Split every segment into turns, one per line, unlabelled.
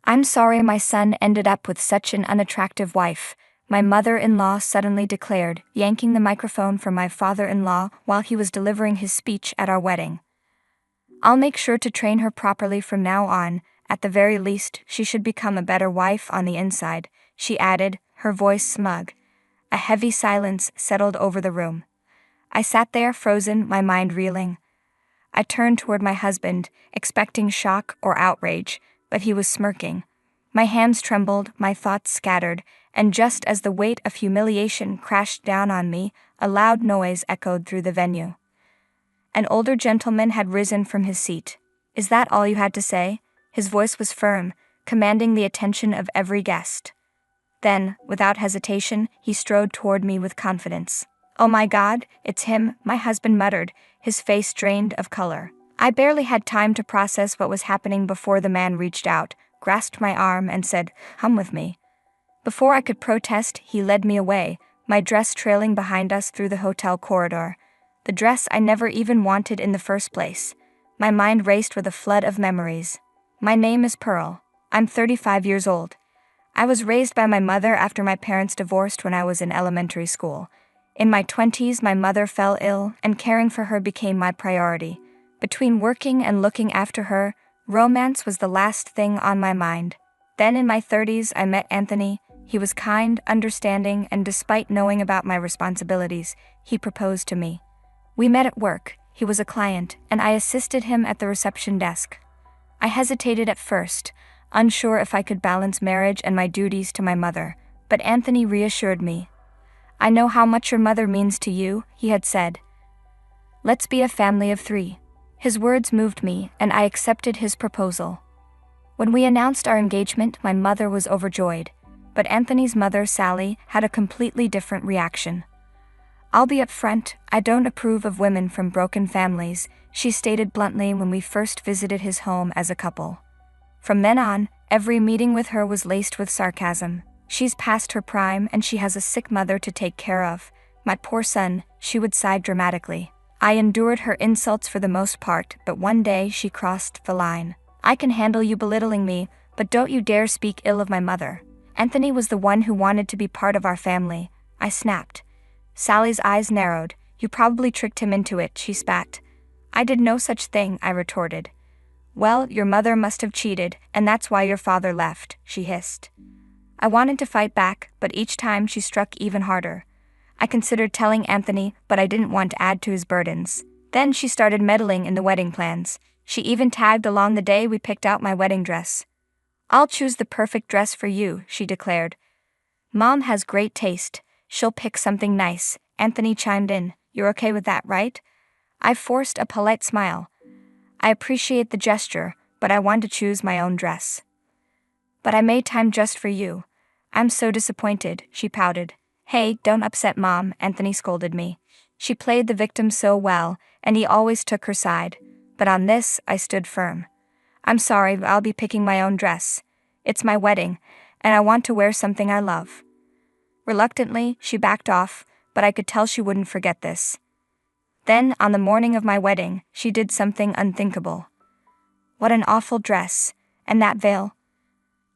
"I'm sorry my son ended up with such an unattractive wife," my mother-in-law suddenly declared, yanking the microphone from my father-in-law while he was delivering his speech at our wedding. "I'll make sure to train her properly from now on. At the very least, she should become a better wife on the inside," she added, her voice smug. A heavy silence settled over the room. I sat there frozen, my mind reeling. I turned toward my husband, expecting shock or outrage, but he was smirking. My hands trembled, my thoughts scattered, and just as the weight of humiliation crashed down on me, a loud noise echoed through the venue. An older gentleman had risen from his seat. "Is that all you had to say?" His voice was firm, commanding the attention of every guest. Then, without hesitation, he strode toward me with confidence. "Oh my God, it's him," my husband muttered, his face drained of color. I barely had time to process what was happening before the man reached out, grasped my arm, and said, "Come with me." Before I could protest, he led me away, my dress trailing behind us through the hotel corridor. The dress I never even wanted in the first place. My mind raced with a flood of memories. My name is Pearl. I'm 35 years old. I was raised by my mother after my parents divorced when I was in elementary school. In my 20s, my mother fell ill, and caring for her became my priority. Between working and looking after her, romance was the last thing on my mind. Then in my 30s, I met Anthony. He was kind, understanding, and despite knowing about my responsibilities, he proposed to me. We met at work. He was a client, and I assisted him at the reception desk. I hesitated at first, unsure if I could balance marriage and my duties to my mother, but Anthony reassured me. "I know how much your mother means to you," he had said. "Let's be a family of 3. His words moved me, and I accepted his proposal. When we announced our engagement, my mother was overjoyed, but Anthony's mother, Sally, had a completely different reaction. "I'll be upfront, I don't approve of women from broken families," she stated bluntly when we first visited his home as a couple. From then on, every meeting with her was laced with sarcasm. "She's past her prime and she has a sick mother to take care of. My poor son," she would sigh dramatically. I endured her insults for the most part, but one day she crossed the line. "I can handle you belittling me, but don't you dare speak ill of my mother. Anthony was the one who wanted to be part of our family," I snapped. Sally's eyes narrowed. "You probably tricked him into it," she spat. "I did no such thing," I retorted. "Well, your mother must have cheated, and that's why your father left," she hissed. I wanted to fight back, but each time she struck even harder. I considered telling Anthony, but I didn't want to add to his burdens. Then she started meddling in the wedding plans. She even tagged along the day we picked out my wedding dress. "I'll choose the perfect dress for you," she declared. "Mom has great taste. She'll pick something nice," Anthony chimed in. "You're okay with that, right?" I forced a polite smile. "I appreciate the gesture, but I want to choose my own dress." "But I made time just for you." "I'm so disappointed," she pouted. "Hey, don't upset Mom," Anthony scolded me. She played the victim so well, and he always took her side. But on this, I stood firm. "I'm sorry, but I'll be picking my own dress. It's my wedding, and I want to wear something I love." Reluctantly, she backed off, but I could tell she wouldn't forget this. Then, on the morning of my wedding, she did something unthinkable. "What an awful dress. And that veil.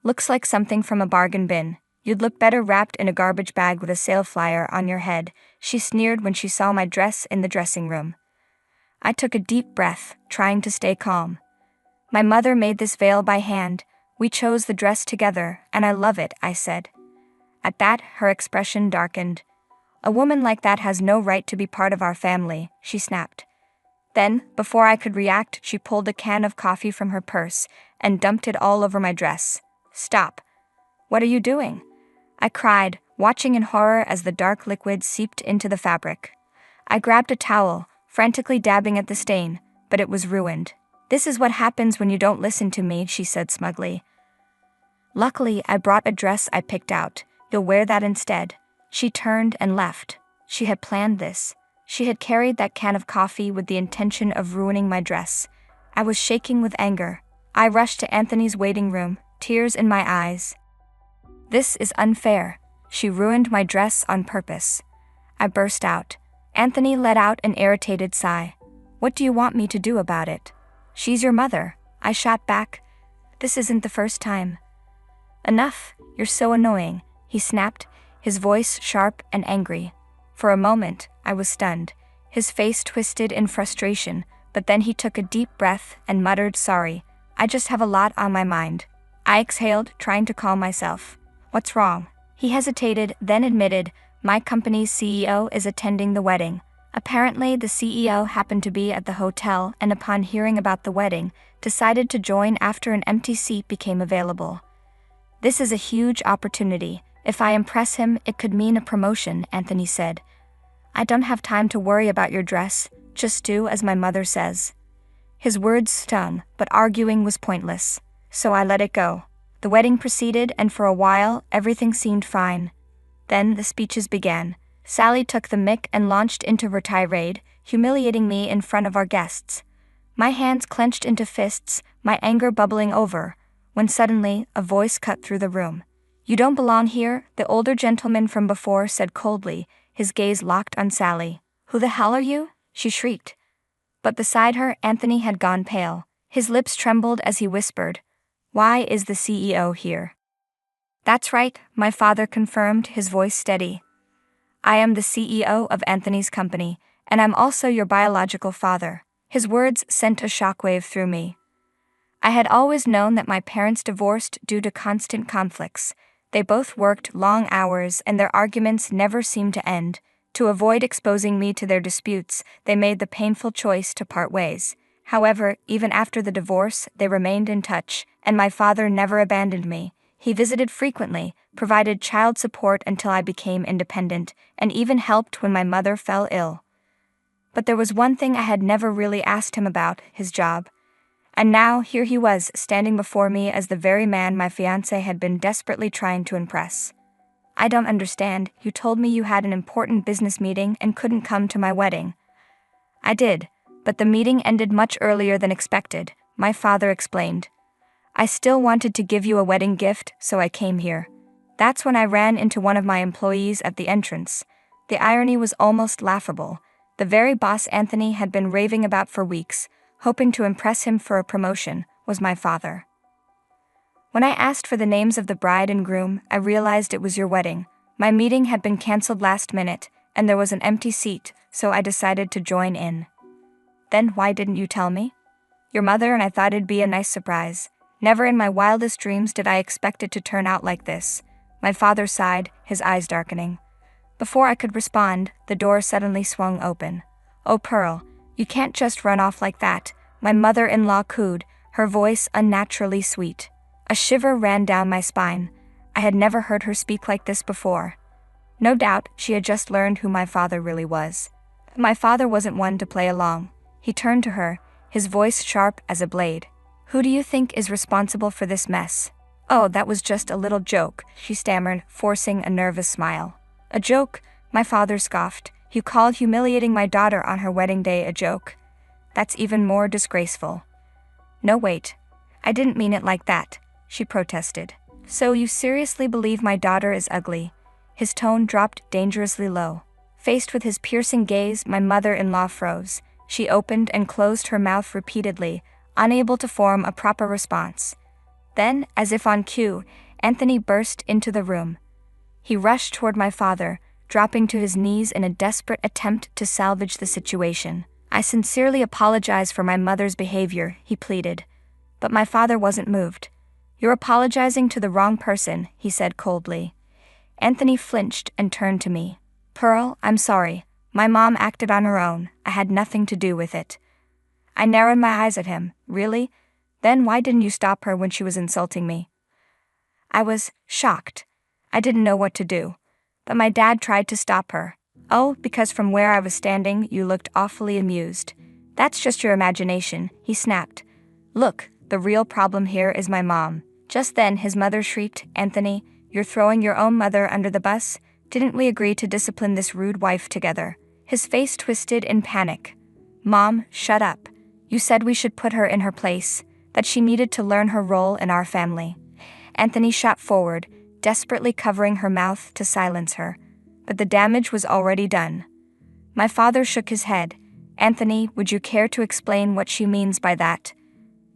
Looks like something from a bargain bin. You'd look better wrapped in a garbage bag with a sale flyer on your head," she sneered when she saw my dress in the dressing room. I took a deep breath, trying to stay calm. "My mother made this veil by hand. We chose the dress together, and I love it," I said. At that, her expression darkened. "A woman like that has no right to be part of our family," she snapped. Then, before I could react, she pulled a can of coffee from her purse and dumped it all over my dress. "Stop. What are you doing?" I cried, watching in horror as the dark liquid seeped into the fabric. I grabbed a towel, frantically dabbing at the stain, but it was ruined. "This is what happens when you don't listen to me," she said smugly. "Luckily, I brought a dress I picked out. You'll wear that instead." She turned and left. She had planned this. She had carried that can of coffee with the intention of ruining my dress. I was shaking with anger. I rushed to Anthony's waiting room, tears in my eyes. "This is unfair. She ruined my dress on purpose," I burst out. Anthony let out an irritated sigh. "What do you want me to do about it?" "She's your mother," I shot back. "This isn't the first time." Enough, you're so annoying, he snapped, his voice sharp and angry. For a moment, I was stunned. His face twisted in frustration, but then he took a deep breath and muttered, "Sorry, I just have a lot on my mind." I exhaled, trying to calm myself. "What's wrong?" He hesitated, then admitted, "My company's CEO is attending the wedding." Apparently, the CEO happened to be at the hotel and upon hearing about the wedding, decided to join after an empty seat became available. "This is a huge opportunity. If I impress him, it could mean a promotion," Anthony said. "I don't have time to worry about your dress, just do as my mother says." His words stung, but arguing was pointless, so I let it go. The wedding proceeded, and for a while, everything seemed fine. Then the speeches began. Sally took the mic and launched into her tirade, humiliating me in front of our guests. My hands clenched into fists, my anger bubbling over, when suddenly, a voice cut through the room. "You don't belong here," the older gentleman from before said coldly, his gaze locked on Sally. "Who the hell are you?" she shrieked. But beside her, Anthony had gone pale. His lips trembled as he whispered, "Why is the CEO here?" "That's right," my father confirmed, his voice steady. "I am the CEO of Anthony's company, and I'm also your biological father." His words sent a shockwave through me. I had always known that my parents divorced due to constant conflicts. They both worked long hours and their arguments never seemed to end. To avoid exposing me to their disputes, they made the painful choice to part ways. However, even after the divorce, they remained in touch, and my father never abandoned me. He visited frequently, provided child support until I became independent, and even helped when my mother fell ill. But there was one thing I had never really asked him about, his job. And now, here he was, standing before me as the very man my fiancé had been desperately trying to impress. "I don't understand, you told me you had an important business meeting and couldn't come to my wedding." "I did, but the meeting ended much earlier than expected," my father explained. "I still wanted to give you a wedding gift, so I came here." That's when I ran into one of my employees at the entrance. The irony was almost laughable. The very boss Anthony had been raving about for weeks, hoping to impress him for a promotion, was my father. When I asked for the names of the bride and groom, I realized it was your wedding. My meeting had been canceled last minute, and there was an empty seat, so I decided to join in. "Then why didn't you tell me?" "Your mother and I thought it'd be a nice surprise. Never in my wildest dreams did I expect it to turn out like this." My father sighed, his eyes darkening. Before I could respond, the door suddenly swung open. "Oh, Pearl, you can't just run off like that," my mother-in-law cooed, her voice unnaturally sweet. A shiver ran down my spine. I had never heard her speak like this before. No doubt, she had just learned who my father really was. My father wasn't one to play along. He turned to her, his voice sharp as a blade. "Who do you think is responsible for this mess?" "Oh, that was just a little joke," she stammered, forcing a nervous smile. "A joke?" my father scoffed. "You called humiliating my daughter on her wedding day a joke? That's even more disgraceful." "No, wait. I didn't mean it like that," she protested. "So you seriously believe my daughter is ugly?" His tone dropped dangerously low. Faced with his piercing gaze, my mother-in-law froze. She opened and closed her mouth repeatedly, unable to form a proper response. Then, as if on cue, Anthony burst into the room. He rushed toward my father, dropping to his knees in a desperate attempt to salvage the situation. "I sincerely apologize for my mother's behavior," he pleaded. But my father wasn't moved. "You're apologizing to the wrong person," he said coldly. Anthony flinched and turned to me. "Pearl, I'm sorry. My mom acted on her own. I had nothing to do with it." I narrowed my eyes at him. "Really? Then why didn't you stop her when she was insulting me?" I was shocked. I didn't know what to do. But my dad tried to stop her. "Oh, because from where I was standing, you looked awfully amused." "That's just your imagination," he snapped. "Look, the real problem here is my mom." Just then his mother shrieked, "Anthony, you're throwing your own mother under the bus? Didn't we agree to discipline this rude wife together?" His face twisted in panic. "Mom, shut up. You said we should put her in her place, that she needed to learn her role in our family." Anthony shot forward, desperately covering her mouth to silence her. But the damage was already done. My father shook his head. "Anthony, would you care to explain what she means by that?"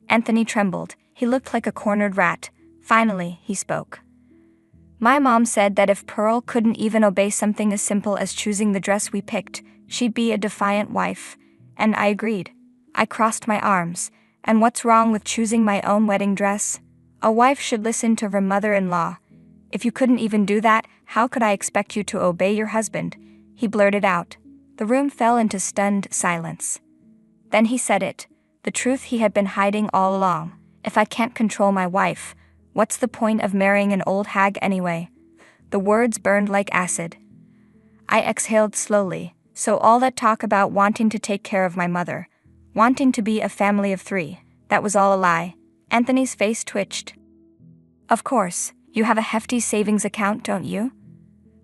Anthony trembled. He looked like a cornered rat, Finally, he spoke. My mom said that if Pearl couldn't even obey something as simple as choosing the dress we picked, she'd be a defiant wife, and I agreed. I crossed my arms. And what's wrong with choosing my own wedding dress? A wife should listen to her mother-in-law. If you couldn't even do that, how could I expect you to obey your husband? He blurted out. The room fell into stunned silence. Then he said it, the truth he had been hiding all along. If I can't control my wife, what's the point of marrying an old hag anyway? The words burned like acid. I exhaled slowly. So all that talk about wanting to take care of my mother, wanting to be a family of 3, that was all a lie. Anthony's face twitched. Of course, you have a hefty savings account, don't you?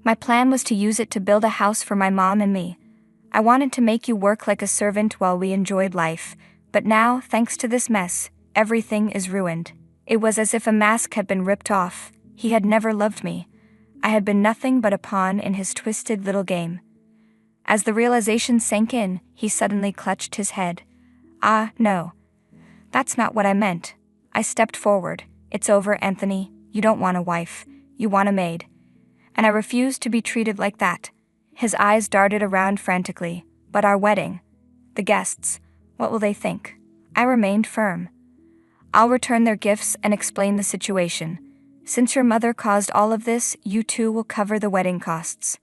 My plan was to use it to build a house for my mom and me. I wanted to make you work like a servant while we enjoyed life, but now, thanks to this mess, everything is ruined. It was as if a mask had been ripped off. He had never loved me. I had been nothing but a pawn in his twisted little game. As the realization sank in, he suddenly clutched his head. Ah, no. That's not what I meant. I stepped forward. It's over, Anthony. You don't want a wife. You want a maid. And I refuse to be treated like that. His eyes darted around frantically. But our wedding? The guests? What will they think? I remained firm. I'll return their gifts and explain the situation. Since your mother caused all of this, you too will cover the wedding costs.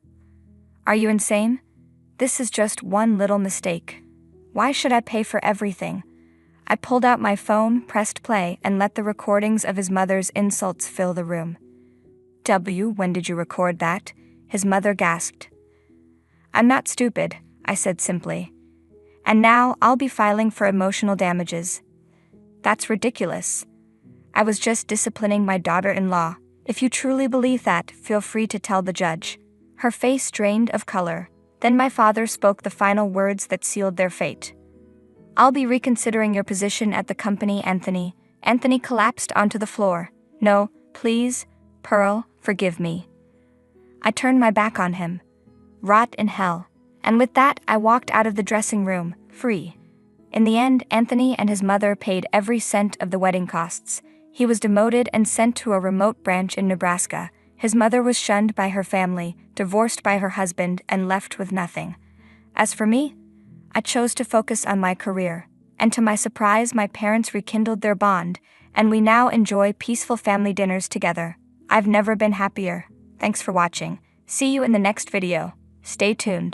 Are you insane? This is just one little mistake. Why should I pay for everything? I pulled out my phone, pressed play, and let the recordings of his mother's insults fill the room. When did you record that? His mother gasped. I'm not stupid, I said simply. And now I'll be filing for emotional damages. That's ridiculous. I was just disciplining my daughter-in-law. If you truly believe that, feel free to tell the judge. Her face drained of color. Then my father spoke the final words that sealed their fate. I'll be reconsidering your position at the company, Anthony. Anthony collapsed onto the floor. No, please, Pearl, forgive me. I turned my back on him. Rot in hell. And with that, I walked out of the dressing room, free. In the end, Anthony and his mother paid every cent of the wedding costs. He was demoted and sent to a remote branch in Nebraska. His mother was shunned by her family, divorced by her husband, and left with nothing. As for me, I chose to focus on my career, and to my surprise, my parents rekindled their bond, and we now enjoy peaceful family dinners together. I've never been happier. Thanks for watching. See you in the next video. Stay tuned.